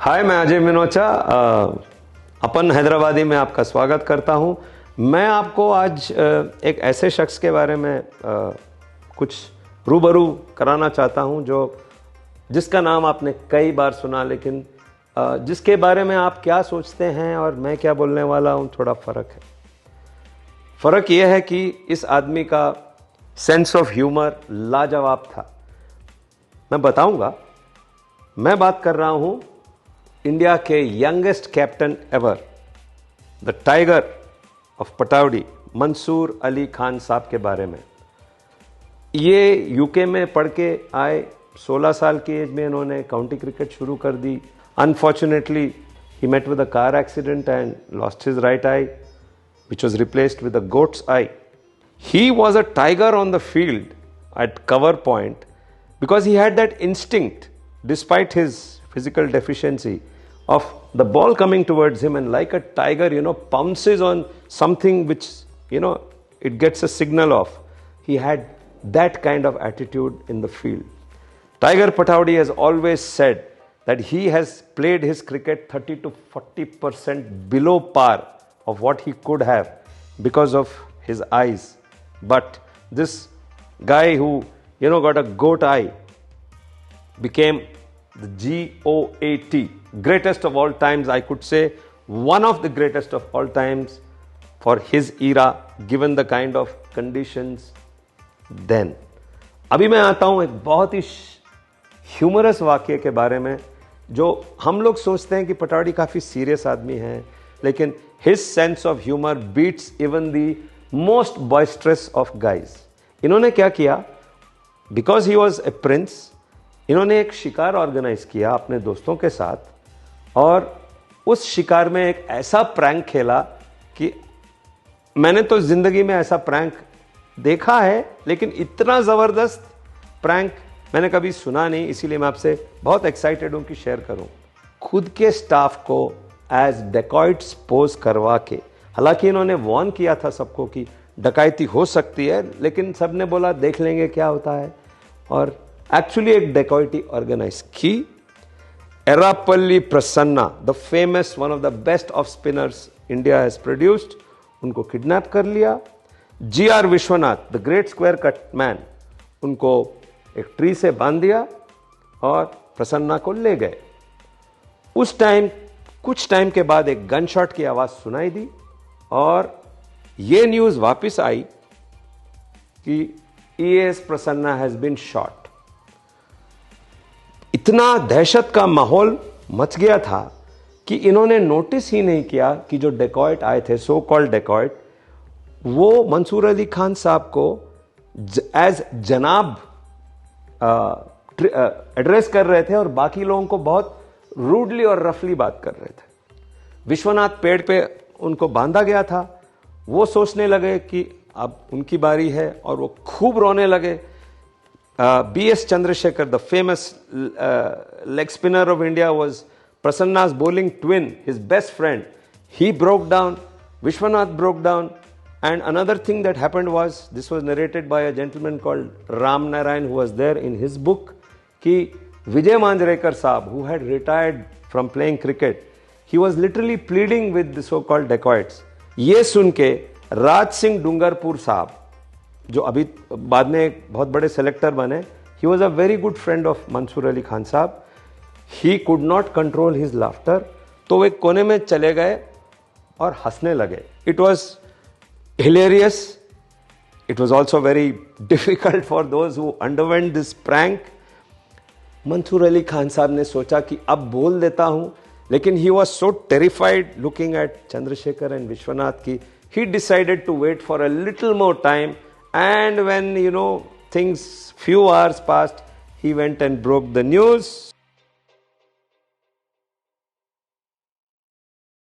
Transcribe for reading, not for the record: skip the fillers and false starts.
हाय, मैं अजय मिनोचा अपन हैदराबादी में आपका स्वागत करता हूं। मैं आपको आज एक ऐसे शख्स के बारे में कुछ रूबरू कराना चाहता हूं जिसका नाम आपने कई बार सुना, लेकिन जिसके बारे में आप क्या सोचते हैं और मैं क्या बोलने वाला हूं, थोड़ा फ़र्क है। फ़र्क यह है कि इस आदमी का सेंस ऑफ ह्यूमर लाजवाब था। मैं बताऊंगा। मैं बात कर रहा हूं इंडिया के youngest captain ever, the tiger of Pataudi, Mansoor Ali Khan साहब के बारे में। ये यूके में पढ़ के आए, 16 साल की एज में इन्होंने काउंटी क्रिकेट शुरू कर दी। Unfortunately he met with a car accident and lost his right eye, which was replaced with a goat's eye. He was a tiger on the field at cover point because he had that instinct, despite his physical deficiency, of the ball coming towards him, and like a tiger, pounces on something which, it gets a signal of. He had that kind of attitude in the field. Tiger Pataudi has always said that he has played his cricket 30 to 40% below par of what he could have because of his eyes. But this guy who, got a goat eye became the GOAT, greatest of all times. I could say one of the greatest of all times for his era, given the kind of conditions then. अभी मैं आता हूं एक बहुत ही humerus वाक्य के बारे में, जो हम लोग सोचते हैं कि पटौड़ी काफी सीरियस आदमी है, लेकिन his sense of humor beats even the most boisterous of guys. इन्होंने क्या किया? Because he was a prince, इन्होंने एक शिकार ऑर्गेनाइज किया अपने दोस्तों के साथ, और उस शिकार में एक ऐसा प्रैंक खेला कि मैंने तो जिंदगी में ऐसा प्रैंक देखा है, लेकिन इतना जबरदस्त प्रैंक मैंने कभी सुना नहीं। इसीलिए मैं आपसे बहुत एक्साइटेड हूं कि शेयर करूं। खुद के स्टाफ को एज डेकॉइट्स पोज करवा के, हालांकि इन्होंने वार्न किया था सबको कि डकैती हो सकती है, लेकिन सबने बोला देख लेंगे क्या होता है, और एक्चुअली एक डेकॉइटी ऑर्गेनाइज की। Erapalli Prasanna, the famous, one of the best of spinners India has produced, उनको किडनैप कर लिया। GR Vishwanath, the great square cut man, उनको एक ट्री से बांध दिया और प्रसन्ना को ले गए। उस टाइम, कुछ टाइम के बाद एक गन शॉट की आवाज सुनाई दी और यह न्यूज वापस आई कि EAS Prasanna has been shot. इतना दहशत का माहौल मच गया था कि इन्होंने नोटिस ही नहीं किया कि जो डेकॉइट आए थे, सो कॉल्ड डेकॉइट, वो मंसूर अली खान साहब को एज जनाब एड्रेस कर रहे थे और बाकी लोगों को बहुत रूडली और रफली बात कर रहे थे। विश्वनाथ पेड़ पे उनको बांधा गया था। वो सोचने लगे कि अब उनकी बारी है, और वो खूब रोने लगे। BS Chandrasekhar, the famous leg spinner of India, was Prasanna's bowling twin, his best friend. He broke down, Vishwanath broke down, and another thing that happened was, this was narrated by a gentleman called Ram Narayan, who was there in his book, कि Vijay Manjrekar साहब, who had retired from playing cricket, he was literally pleading with the so-called dacoits. ये सुन के राज सिंह डूंगरपुर साहब, जो अभी बाद में एक बहुत बड़े सेलेक्टर बने, he was a very good friend of Mansoor Ali Khan साहब, he could not control his laughter, तो वे कोने में चले गए और हंसने लगे। It was hilarious. It was also very difficult for those who underwent this prank. Mansoor Ali Khan साहब ने सोचा कि अब बोल देता हूं, लेकिन he was so terrified looking at Chandrasekhar and Vishwanath ki he decided to wait for a little more time, and when things, few hours passed, he went and broke the news.